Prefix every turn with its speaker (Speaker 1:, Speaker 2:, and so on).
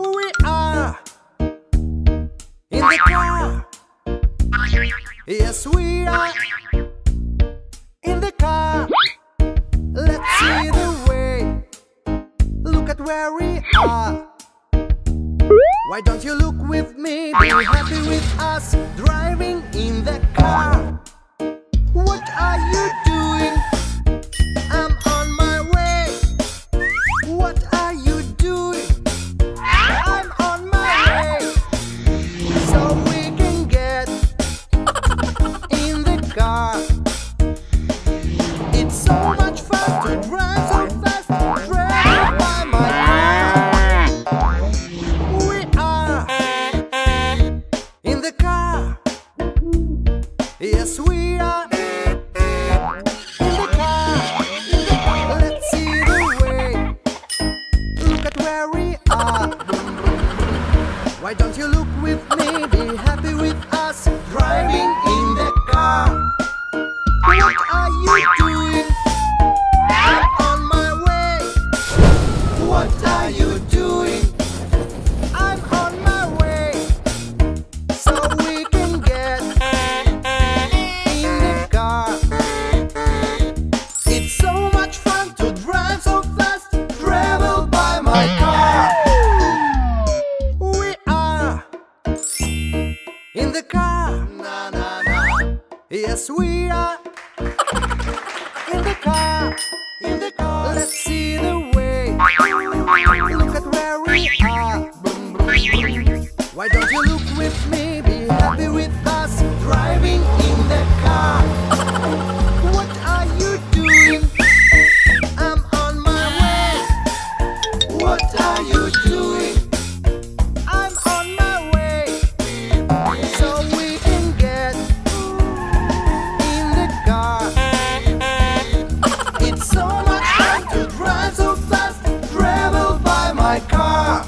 Speaker 1: We are in the car. Yes, we are in the car. Let's see the way. Look at where we are. Why don't you look with me? Be happy with us driving in the car. What are you doing? I'm on my way. What are you doing? I'm on my way. So we can get in the car. It's so much fun to drive so fast, drive by my car. We are in the car. Yes, we are in the car. Let's see the way. Look at where we are. Why don't you look with me? Be happy with us driving in the car. What are you doing? I'm on my way. What are you doing? I'm on my way. So we can get in the car. It's so much fun to drive so fast, travel by my car. We are in the car. Na na na. Yes, we are in the car. In the car. Let's see the way. Look at where we are. Boom, boom, boom. Why don't you look with me? Be happy with us driving in the car. What are you doing? I'm on my way. What are you doing? I'm on my way. So we can get in the car. It's so much fun to drive so fast, travel by my car.